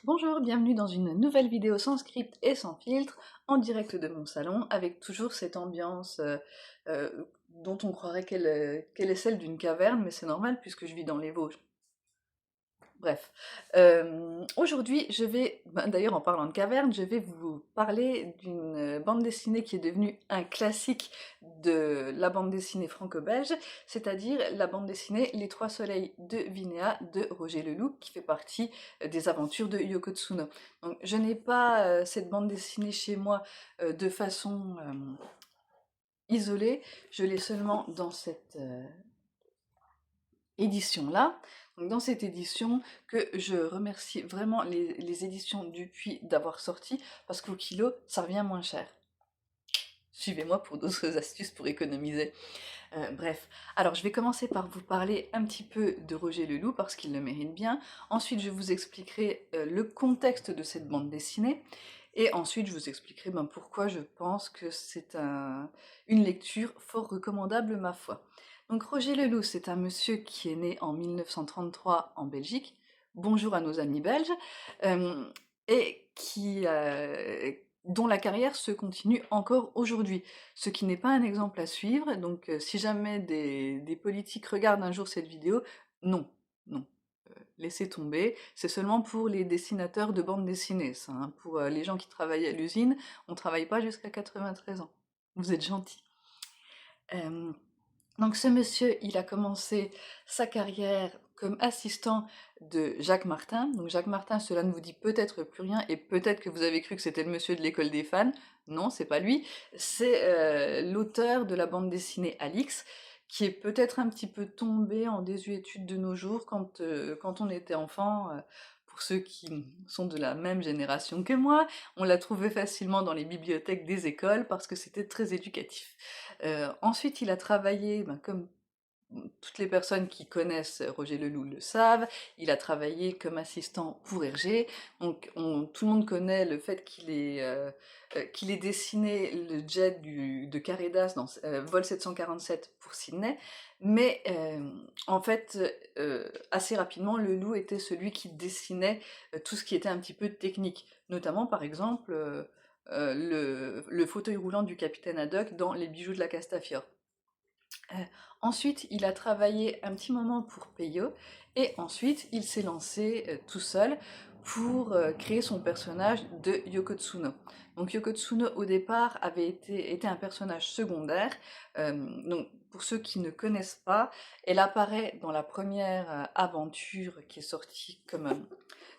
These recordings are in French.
Bonjour, bienvenue dans une nouvelle vidéo sans script et sans filtre, en direct de mon salon, avec toujours cette ambiance dont on croirait qu'elle est celle d'une caverne, mais c'est normal puisque je vis dans les Vosges. Bref, aujourd'hui d'ailleurs en parlant de caverne, je vais vous parler d'une bande dessinée qui est devenue un classique de la bande dessinée franco-belge, c'est-à-dire la bande dessinée Les Trois Soleils de Vinéa de Roger Leloup, qui fait partie des aventures de Yoko Tsuno. Donc je n'ai pas cette bande dessinée chez moi de façon isolée, je l'ai seulement dans cette édition-là. Donc dans cette édition, que je remercie vraiment les éditions Dupuis d'avoir sorti, parce qu'au kilo, ça revient moins cher. Suivez-moi pour d'autres astuces pour économiser. Bref, alors je vais commencer par vous parler un petit peu de Roger Leloup, parce qu'il le mérite bien. Ensuite, je vous expliquerai le contexte de cette bande dessinée. Et ensuite, je vous expliquerai pourquoi je pense que c'est une lecture fort recommandable, ma foi. Donc Roger Leloup, c'est un monsieur qui est né en 1933 en Belgique. Bonjour à nos amis belges. euh, et dont la carrière se continue encore aujourd'hui, ce qui n'est pas un exemple à suivre. Donc si jamais des politiques regardent un jour cette vidéo, non, non. Laissez tomber, c'est seulement pour les dessinateurs de bande dessinée, ça, hein. Pour les gens qui travaillent à l'usine, on travaille pas jusqu'à 93 ans. Vous êtes gentils. Euh, donc ce monsieur, il a commencé sa carrière comme assistant de Jacques Martin. Donc Jacques Martin, cela ne vous dit peut-être plus rien, et peut-être que vous avez cru que c'était le monsieur de l'école des fans. Non, c'est pas lui. C'est l'auteur de la bande dessinée Alix, qui est peut-être un petit peu tombé en désuétude de nos jours quand on était enfant. Pour ceux qui sont de la même génération que moi, on l'a trouvé facilement dans les bibliothèques des écoles parce que c'était très éducatif. Ensuite, il a travaillé, comme toutes les personnes qui connaissent Roger Leloup le savent, il a travaillé comme assistant pour Hergé. Donc tout le monde connaît le fait qu'il ait dessiné le jet de Carédas dans Vol 747 pour Sydney. Mais en fait, assez rapidement, Leloup était celui qui dessinait tout ce qui était un petit peu technique. Notamment, par exemple, le fauteuil roulant du capitaine Haddock dans Les bijoux de la Castafiore. Euh, Ensuite, il a travaillé un petit moment pour Peyo, et ensuite, il s'est lancé tout seul pour créer son personnage de Yoko Tsuno. Donc Yoko Tsuno, au départ, était un personnage secondaire. Donc, pour ceux qui ne connaissent pas, elle apparaît dans la première aventure qui est sortie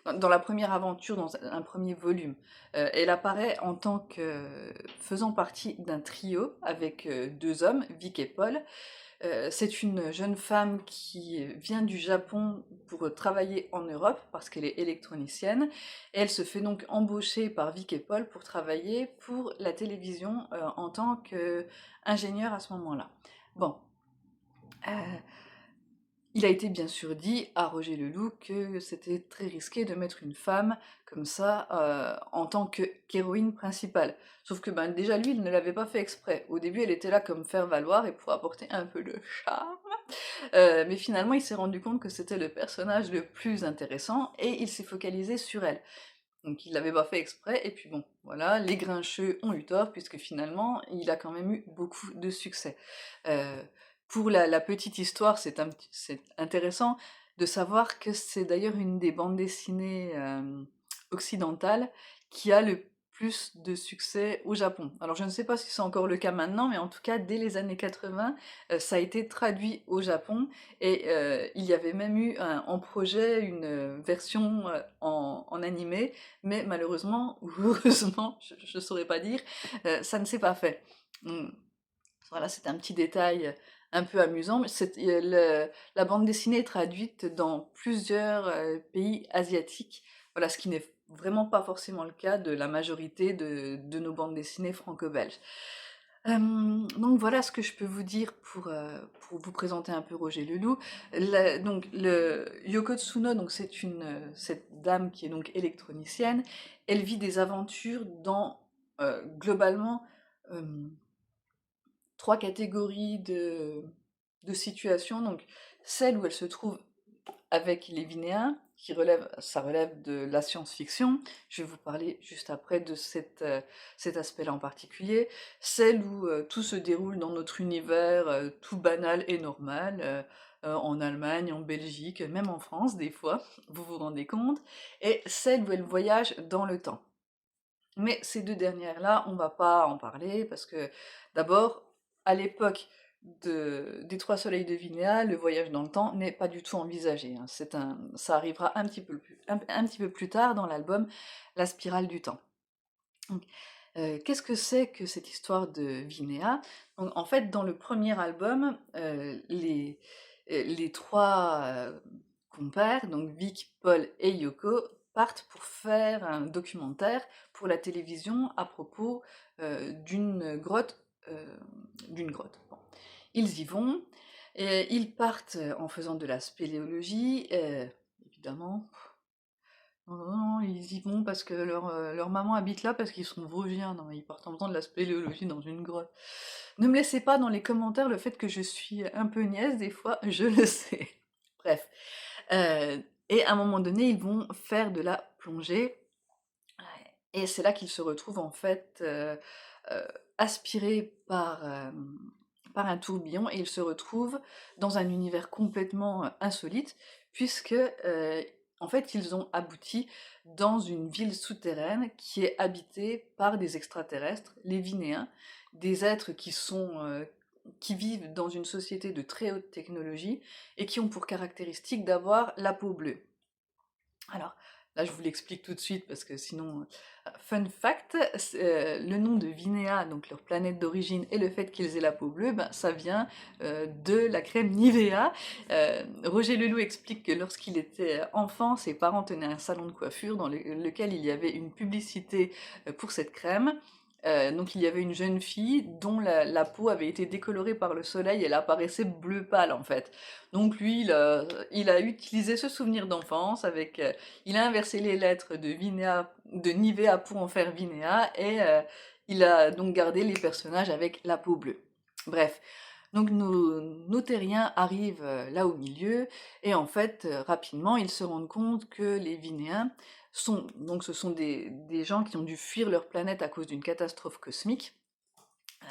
dans la première aventure, dans un premier volume. Elle apparaît en tant que faisant partie d'un trio avec deux hommes, Vic et Paul. C'est une jeune femme qui vient du Japon pour travailler en Europe parce qu'elle est électronicienne. Et elle se fait donc embaucher par Vic et Paul pour travailler pour la télévision en tant qu'ingénieur à ce moment-là. Bon, euh, il a été bien sûr dit à Roger Leloup que c'était très risqué de mettre une femme comme ça en tant qu'héroïne principale. Sauf que déjà lui, il ne l'avait pas fait exprès. Au début, elle était là comme faire valoir et pour apporter un peu de charme. Mais finalement, il s'est rendu compte que c'était le personnage le plus intéressant et il s'est focalisé sur elle. Donc il l'avait pas fait exprès, et puis bon, voilà, les grincheux ont eu tort, puisque finalement, il a quand même eu beaucoup de succès. Euh, pour la petite histoire, c'est intéressant de savoir que c'est d'ailleurs une des bandes dessinées occidentales qui a le plus de succès au Japon. Alors je ne sais pas si c'est encore le cas maintenant, mais en tout cas, dès les années 80, ça a été traduit au Japon, et il y avait même eu en projet une version en animé, mais malheureusement, ou heureusement, je ne saurais pas dire, ça ne s'est pas fait. Donc, voilà, c'est un petit détail un peu amusant, mais la bande dessinée est traduite dans plusieurs pays asiatiques, voilà, ce qui n'est vraiment pas forcément le cas de la majorité de nos bandes dessinées franco-belges. Donc voilà ce que je peux vous dire pour vous présenter un peu Roger Leloup. Donc le Yoko Tsuno, donc cette dame qui est donc électronicienne, elle vit des aventures dans globalement euh, trois catégories de situations. Donc celle où elle se trouve avec les Vinéens, ça relève de la science-fiction. Je vais vous parler juste après de cet aspect-là en particulier. Celle où tout se déroule dans notre univers tout banal et normal, en Allemagne, en Belgique, même en France des fois, vous vous rendez compte, et celle où elle voyage dans le temps. Mais ces deux dernières-là, on va pas en parler parce que d'abord, à l'époque des Trois Soleils de Vinéa, le voyage dans le temps n'est pas du tout envisagé, hein. Ça arrivera un petit peu plus tard dans l'album La Spirale du Temps. Donc, qu'est-ce que c'est que cette histoire de Vinéa? Donc, en fait, dans le premier album, les trois compères, donc Vic, Paul et Yoko, partent pour faire un documentaire pour la télévision à propos d'une grotte. D'une grotte. Bon. Ils y vont, et ils partent en faisant de la spéléologie, évidemment. Non, non, non, ils y vont parce que leur maman habite là, parce qu'ils sont vosgiens. Non, ils partent en faisant de la spéléologie dans une grotte. Ne me laissez pas dans les commentaires le fait que je suis un peu niaise, des fois, je le sais. Bref. Et à un moment donné, ils vont faire de la plongée, et c'est là qu'ils se retrouvent en fait euh, aspirés par un tourbillon, et ils se retrouvent dans un univers complètement insolite, puisque en fait ils ont abouti dans une ville souterraine qui est habitée par des extraterrestres, les Vinéens, des êtres qui vivent dans une société de très haute technologie et qui ont pour caractéristique d'avoir la peau bleue. Alors, là, je vous l'explique tout de suite parce que sinon, fun fact, le nom de Vinéa, donc leur planète d'origine, et le fait qu'ils aient la peau bleue, ben, ça vient de la crème Nivea. Roger Leloup explique que lorsqu'il était enfant, ses parents tenaient un salon de coiffure dans lequel il y avait une publicité pour cette crème. Donc il y avait une jeune fille dont la peau avait été décolorée par le soleil, elle apparaissait bleu pâle en fait. Donc lui, il a utilisé ce souvenir d'enfance il a inversé les lettres de Nivea pour en faire Vinéa, et il a donc gardé les personnages avec la peau bleue. Bref, donc nos terriens arrivent là au milieu, et en fait, rapidement, ils se rendent compte que les Vinéens ce sont des gens qui ont dû fuir leur planète à cause d'une catastrophe cosmique.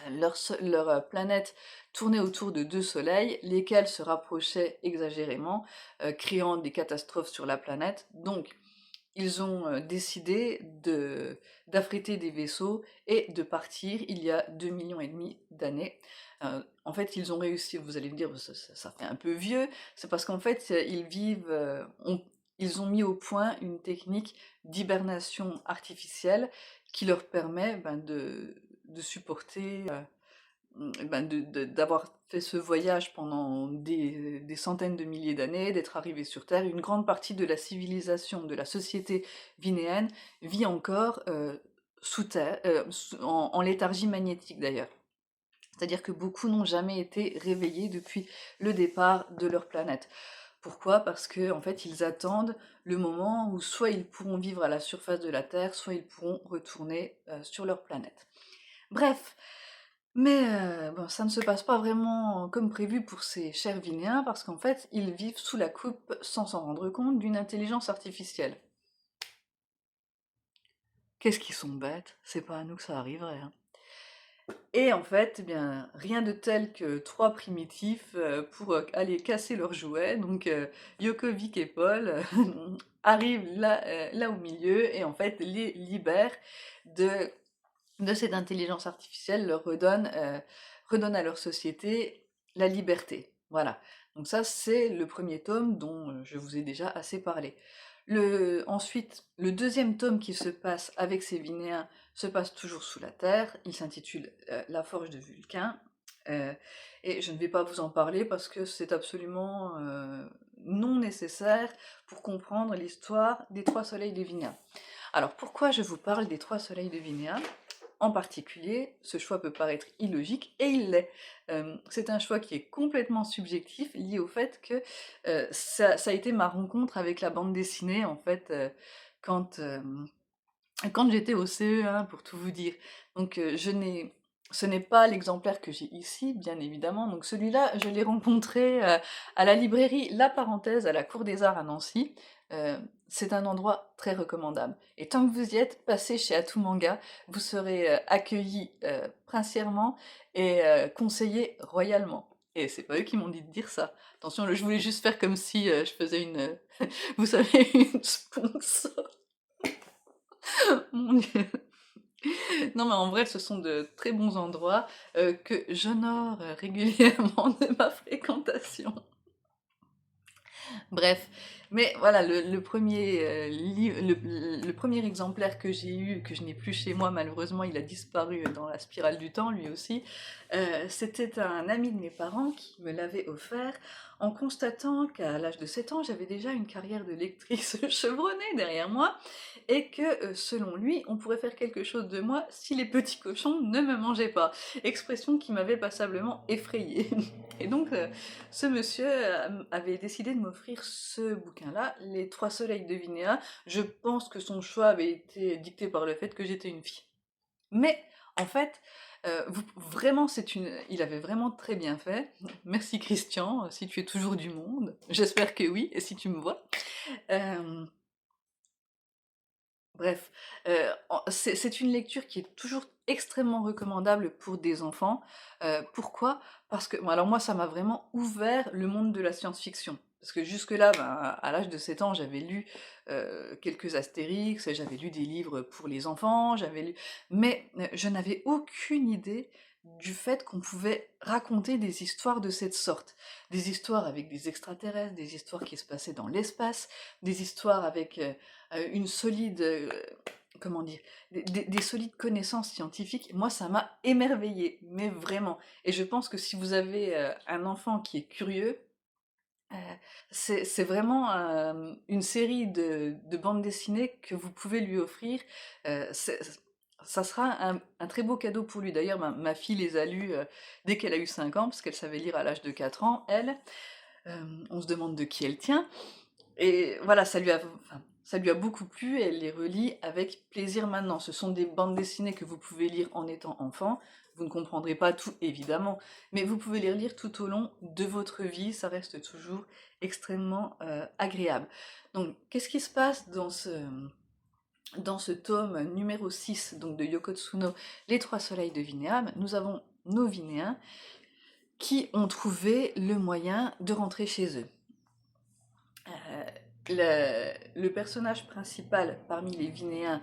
Leur planète tournait autour de deux soleils, lesquels se rapprochaient exagérément, créant des catastrophes sur la planète. Donc, ils ont décidé d'affréter des vaisseaux et de partir il y a 2,5 millions d'années. En fait, ils ont réussi, vous allez me dire, ça fait un peu vieux, c'est parce qu'en fait, ils ont mis au point une technique d'hibernation artificielle qui leur permet de supporter, d'avoir fait ce voyage pendant des centaines de milliers d'années, d'être arrivé sur Terre. Une grande partie de la civilisation, de la société vinéenne, vit encore sous terre, en léthargie magnétique d'ailleurs. C'est-à-dire que beaucoup n'ont jamais été réveillés depuis le départ de leur planète. Pourquoi? Parce que en fait, ils attendent le moment où soit ils pourront vivre à la surface de la Terre, soit ils pourront retourner sur leur planète. Bref, mais bon, ça ne se passe pas vraiment comme prévu pour ces chers Vinéens, parce qu'en fait, ils vivent sous la coupe, sans s'en rendre compte, d'une intelligence artificielle. Qu'est-ce qu'ils sont bêtes, c'est pas à nous que ça arriverait, hein. Et en fait, eh bien, rien de tel que trois primitifs pour aller casser leurs jouets. Donc Jokovic et Paul arrivent là au milieu, et en fait les libèrent de, de cette intelligence artificielle, redonne à leur société la liberté. Voilà. Donc ça, c'est le premier tome dont je vous ai déjà assez parlé. Ensuite, le deuxième tome qui se passe avec ces Vinéens se passe toujours sous la Terre. Il s'intitule La Forge de Vulcain. Euh, et je ne vais pas vous en parler parce que c'est absolument non nécessaire pour comprendre l'histoire des Trois Soleils de Vinéa. Alors pourquoi je vous parle des Trois Soleils de Vinéa? En particulier, ce choix peut paraître illogique, et il l'est. C'est un choix qui est complètement subjectif, lié au fait que ça a été ma rencontre avec la bande dessinée, en fait, quand, quand j'étais au CE1, pour tout vous dire. Donc ce n'est pas l'exemplaire que j'ai ici, bien évidemment. Donc celui-là, je l'ai rencontré à la librairie La Parenthèse, à la Cour des Arts à Nancy. c'est un endroit très recommandable. Et tant que vous y êtes, passez chez Atout Manga, vous serez accueillis princièrement et conseillés royalement. Et c'est pas eux qui m'ont dit de dire ça. Attention, je voulais juste faire comme si je faisais une, vous savez, une sponsor. Mon Dieu. Non, mais en vrai, ce sont de très bons endroits que j'honore régulièrement de ma fréquentation. Bref, mais voilà, le premier, le premier exemplaire que j'ai eu, que je n'ai plus chez moi, malheureusement, il a disparu dans la spirale du temps, lui aussi. C'était un ami de mes parents qui me l'avait offert en constatant qu'à l'âge de 7 ans, j'avais déjà une carrière de lectrice chevronnée derrière moi et que, selon lui, on pourrait faire quelque chose de moi si les petits cochons ne me mangeaient pas. Expression qui m'avait passablement effrayée. Et donc, ce monsieur avait décidé de m'offrir ce bouquin-là, Les Trois Soleils de Vinéa. Je pense que son choix avait été dicté par le fait que j'étais une fille. Mais en fait, vraiment, il avait vraiment très bien fait. Merci Christian, si tu es toujours du monde. J'espère que oui, et si tu me vois. Euh, Bref, c'est une lecture qui est toujours extrêmement recommandable pour des enfants. Pourquoi? Parce que bon, alors moi, ça m'a vraiment ouvert le monde de la science-fiction. Parce que jusque-là, ben, à l'âge de 7 ans, j'avais lu quelques Astérix, j'avais lu des livres pour les enfants, mais je n'avais aucune idée du fait qu'on pouvait raconter des histoires de cette sorte. Des histoires avec des extraterrestres, des histoires qui se passaient dans l'espace, des histoires avec une solide, comment dire, des solides connaissances scientifiques. Moi, ça m'a émerveillée, mais vraiment. Et je pense que si vous avez un enfant qui est curieux, euh, c'est vraiment une série de bandes dessinées que vous pouvez lui offrir. Euh, c'est- ça sera un très beau cadeau pour lui. D'ailleurs, ma fille les a lus dès qu'elle a eu 5 ans, parce qu'elle savait lire à l'âge de 4 ans, elle. On se demande de qui elle tient. Et voilà, ça lui a beaucoup plu et elle les relit avec plaisir maintenant. Ce sont des bandes dessinées que vous pouvez lire en étant enfant. Vous ne comprendrez pas tout, évidemment, mais vous pouvez les relire tout au long de votre vie. Ça reste toujours extrêmement agréable. Donc, qu'est-ce qui se passe dans ce tome numéro 6 donc de Yoko Tsuno, Les Trois Soleils de Vinéam? Nous avons nos Vinéens qui ont trouvé le moyen de rentrer chez eux. Le personnage principal parmi les Vinéens,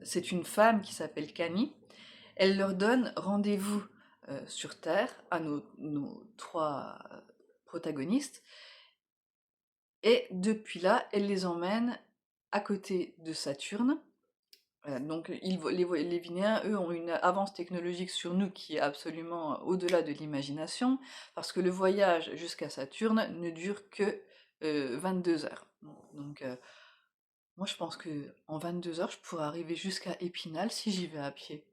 c'est une femme qui s'appelle Kani. Elle leur donne rendez-vous sur Terre à nos trois protagonistes, et depuis là, elle les emmène à côté de Saturne. Donc les Vinéens, eux, ont une avance technologique sur nous qui est absolument au-delà de l'imagination, parce que le voyage jusqu'à Saturne ne dure que 22 heures. Donc moi je pense que en 22 heures, je pourrais arriver jusqu'à Épinal si j'y vais à pied.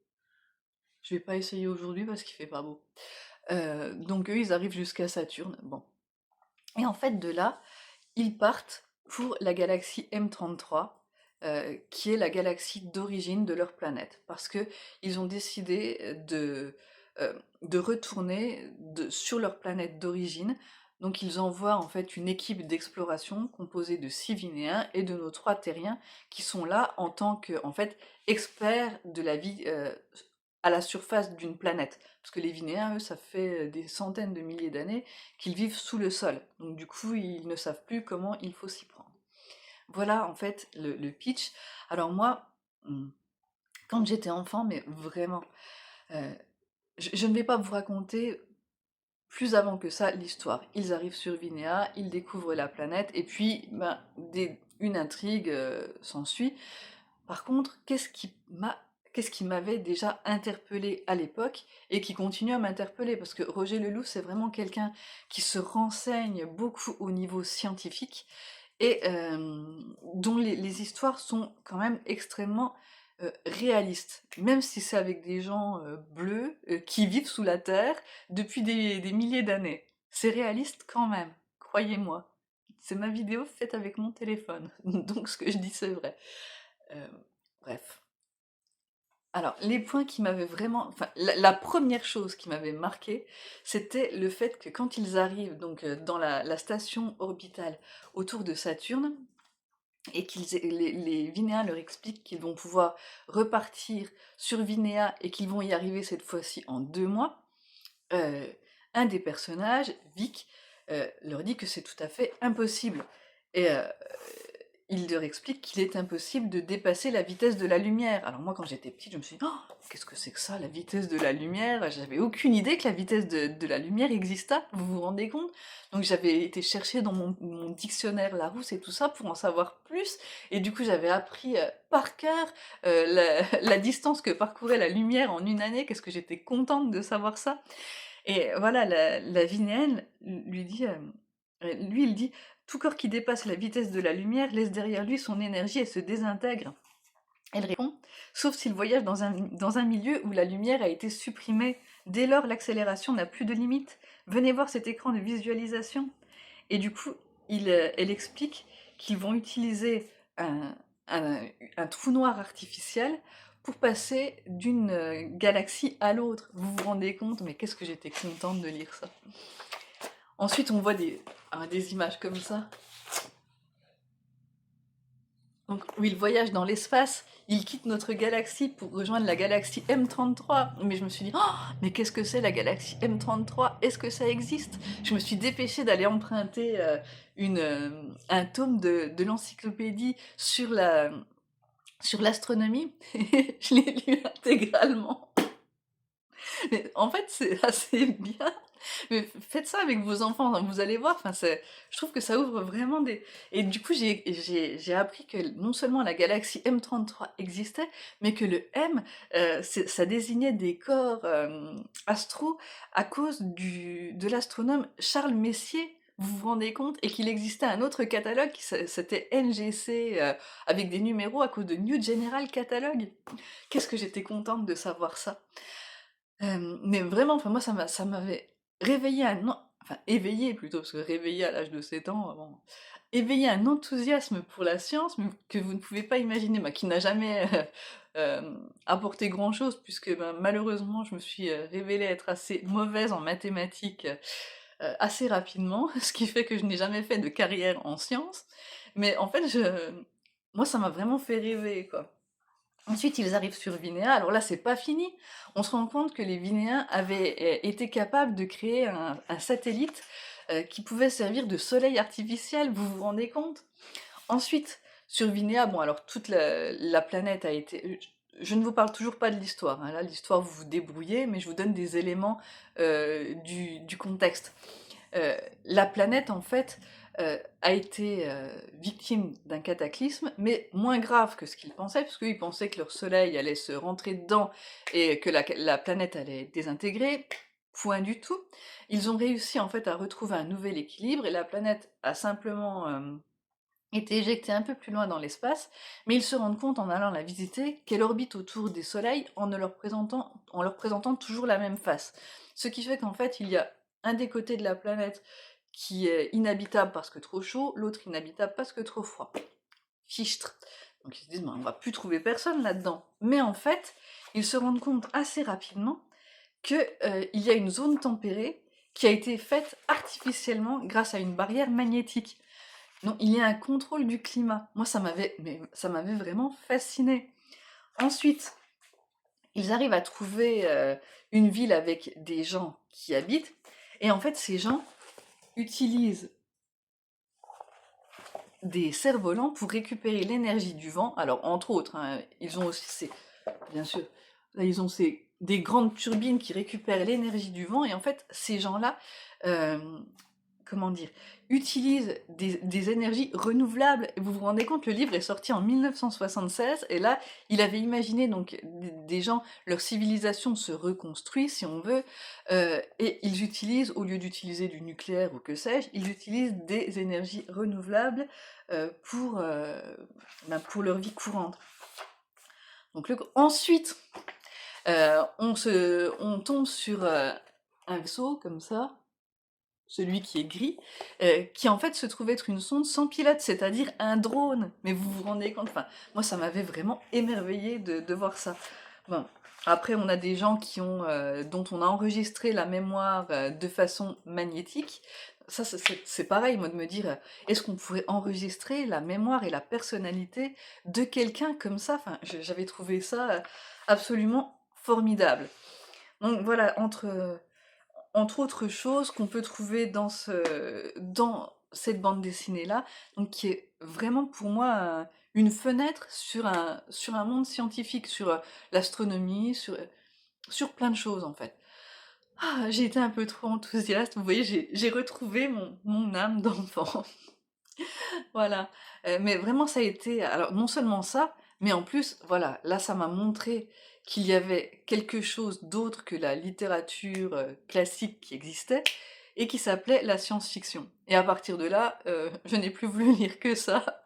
Je vais pas essayer aujourd'hui parce qu'il fait pas beau. Donc eux, ils arrivent jusqu'à Saturne. Bon. Et en fait, de là, ils partent pour la galaxie M33, qui est la galaxie d'origine de leur planète, parce que ils ont décidé de retourner sur leur planète d'origine. Donc ils envoient en fait une équipe d'exploration composée de 6 Vinéens et de nos 3 Terriens qui sont là en tant que en fait experts de la vie à la surface d'une planète. Parce que les Vinéens, eux, ça fait des centaines de milliers d'années qu'ils vivent sous le sol. Donc du coup, ils ne savent plus comment il faut s'y prendre. Voilà en fait le pitch. Alors moi, quand j'étais enfant, mais vraiment, euh, je ne vais pas vous raconter plus avant que ça l'histoire. Ils arrivent sur Vinéa, ils découvrent la planète, et puis ben, une intrigue s'ensuit. Par contre, qu'est-ce qui m'avait déjà interpellé à l'époque et qui continue à m'interpeller? Parce que Roger Leloup, c'est vraiment quelqu'un qui se renseigne beaucoup au niveau scientifique et dont les histoires sont quand même extrêmement réalistes. Même si c'est avec des gens bleus qui vivent sous la Terre depuis des milliers d'années. C'est réaliste quand même, croyez-moi. C'est ma vidéo faite avec mon téléphone, donc ce que je dis c'est vrai. Euh, Bref. Alors, les points qui m'avaient vraiment, enfin, la première chose qui m'avait marqué, c'était le fait que quand ils arrivent donc dans la station orbitale autour de Saturne, et les Vinéens leur expliquent qu'ils vont pouvoir repartir sur Vinéa et qu'ils vont y arriver cette fois-ci en 2 mois, euh, un des personnages, Vic, leur dit que c'est tout à fait impossible. Et il leur explique qu'il est impossible de dépasser la vitesse de la lumière. Alors moi, quand j'étais petite, je me suis dit, oh, qu'est-ce que c'est que ça, la vitesse de la lumière? J'avais aucune idée que la vitesse de la lumière existait, vous vous rendez compte? Donc j'avais été chercher dans mon dictionnaire Larousse et tout ça pour en savoir plus, et du coup j'avais appris par cœur la distance que parcourait la lumière en une année, qu'est-ce que j'étais contente de savoir ça. Et voilà, la Vinéenne lui dit, lui il dit, tout corps qui dépasse la vitesse de la lumière laisse derrière lui son énergie et se désintègre. Elle répond, sauf s'il voyage dans un milieu où la lumière a été supprimée. Dès lors, l'accélération n'a plus de limite. Venez voir cet écran de visualisation. Et du coup, elle explique qu'ils vont utiliser un, un- un trou noir artificiel pour passer d'une galaxie à l'autre. Vous vous rendez compte? Mais qu'est-ce que j'étais contente de lire ça. Ensuite, on voit des images comme ça. Donc, où il voyage dans l'espace, il quitte notre galaxie pour rejoindre la galaxie M33. Mais je me suis dit, oh, mais qu'est-ce que c'est la galaxie M33? Est-ce que ça existe? Je me suis dépêchée d'aller emprunter un tome de l'encyclopédie sur l'astronomie. Je l'ai lu intégralement. Mais en fait, c'est assez bien. Mais faites ça avec vos enfants, hein, vous allez voir. Enfin, je trouve que ça ouvre vraiment des. Et du coup, j'ai appris que non seulement la galaxie M33 existait, mais que le M, ça désignait des corps astro à cause de l'astronome Charles Messier. Vous vous rendez compte? Et qu'il existait un autre catalogue, c'était NGC, avec des numéros à cause de New General Catalogue. Qu'est-ce que j'étais contente de savoir ça. Mais vraiment, enfin moi ça m'avait réveillé enfin éveillé plutôt, parce que réveillé à l'âge de 7 ans, bon, éveillé un enthousiasme pour la science, mais que vous ne pouvez pas imaginer, qui n'a jamais apporté grand-chose, puisque ben, malheureusement je me suis révélée être assez mauvaise en mathématiques assez rapidement, ce qui fait que je n'ai jamais fait de carrière en sciences. Mais en fait, moi ça m'a vraiment fait rêver, quoi. Ensuite, ils arrivent sur Vinéa. Alors là, c'est pas fini. On se rend compte que les Vinéens avaient été capables de créer un satellite qui pouvait servir de soleil artificiel. Vous vous rendez compte? Ensuite, sur Vinéa, bon, alors toute la planète a été. Je ne vous parle toujours pas de l'histoire, hein. Là, l'histoire, vous vous débrouillez, mais je vous donne des éléments du contexte. La planète, en fait, a été victime d'un cataclysme, mais moins grave que ce qu'ils pensaient, parce qu'ils pensaient que leur soleil allait se rentrer dedans et que la planète allait désintégrer. Point du tout. Ils ont réussi en fait à retrouver un nouvel équilibre et la planète a simplement été éjectée un peu plus loin dans l'espace, mais ils se rendent compte en allant la visiter qu'elle orbite autour des soleils en leur présentant toujours la même face. Ce qui fait qu'en fait il y a un des côtés de la planète qui est inhabitable parce que trop chaud, l'autre inhabitable parce que trop froid. Fichtre. Donc ils se disent, ben, on va plus trouver personne là-dedans. Mais en fait, ils se rendent compte assez rapidement qu'il y a une zone tempérée qui a été faite artificiellement grâce à une barrière magnétique. Donc il y a un contrôle du climat. Moi, ça m'avait vraiment fasciné. Ensuite, ils arrivent à trouver une ville avec des gens qui habitent, et en fait, ces gens utilisent des cerfs-volants pour récupérer l'énergie du vent. Alors, entre autres, hein, ils ont aussi bien sûr, là, ils ont des grandes turbines qui récupèrent l'énergie du vent, et en fait, ces gens-là, euh, comment dire, utilisent des énergies renouvelables. Et vous vous rendez compte, le livre est sorti en 1976, et là, il avait imaginé donc des gens, leur civilisation se reconstruit, si on veut, et ils utilisent, au lieu d'utiliser du nucléaire ou que sais-je, ils utilisent des énergies renouvelables pour leur vie courante. Donc ensuite, on tombe sur un vaisseau comme ça, celui qui est gris, qui en fait se trouve être une sonde sans pilote, c'est-à-dire un drone. Mais vous vous rendez compte, enfin, moi ça m'avait vraiment émerveillé de voir ça. Bon. Après, on a des gens dont on a enregistré la mémoire de façon magnétique. ça c'est pareil, moi, de me dire, est-ce qu'on pourrait enregistrer la mémoire et la personnalité de quelqu'un comme ça? Enfin, j'avais trouvé ça, absolument formidable. Donc voilà, entre autres choses qu'on peut trouver dans cette bande dessinée-là, donc qui est vraiment pour moi, une fenêtre sur un monde scientifique, sur, l'astronomie, sur plein de choses, en fait. Ah, j'ai été un peu trop enthousiaste, vous voyez, j'ai retrouvé mon âme d'enfant. Voilà, mais vraiment ça a été alors non seulement ça, mais en plus, voilà, là ça m'a montré qu'il y avait quelque chose d'autre que la littérature, classique qui existait et qui s'appelait la science-fiction. Et à partir de là, je n'ai plus voulu lire que ça.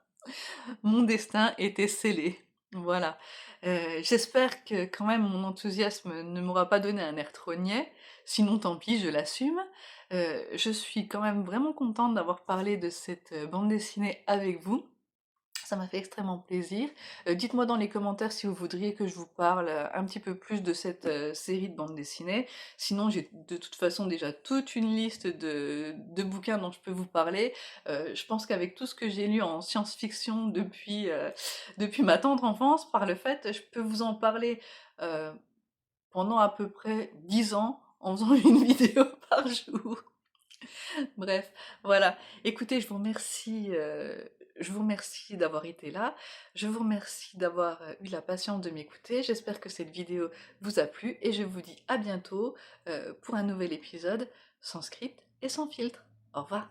Mon destin était scellé. Voilà. J'espère que quand même mon enthousiasme ne m'aura pas donné un air trop niais, sinon tant pis, je l'assume. Je suis quand même vraiment contente d'avoir parlé de cette, bande dessinée avec vous. Ça m'a fait extrêmement plaisir. Dites-moi dans les commentaires si vous voudriez que je vous parle, un petit peu plus de cette, série de bandes dessinées. Sinon, j'ai de toute façon déjà toute une liste de bouquins dont je peux vous parler. Je pense qu'avec tout ce que j'ai lu en science-fiction depuis ma tendre enfance, par le fait, je peux vous en parler, heu, pendant à peu près 10 ans en faisant une vidéo par jour. Bref, voilà. Écoutez, je vous remercie d'avoir été là. Je vous remercie d'avoir, eu la patience de m'écouter. J'espère que cette vidéo vous a plu et je vous dis à bientôt, pour un nouvel épisode sans script et sans filtre. Au revoir.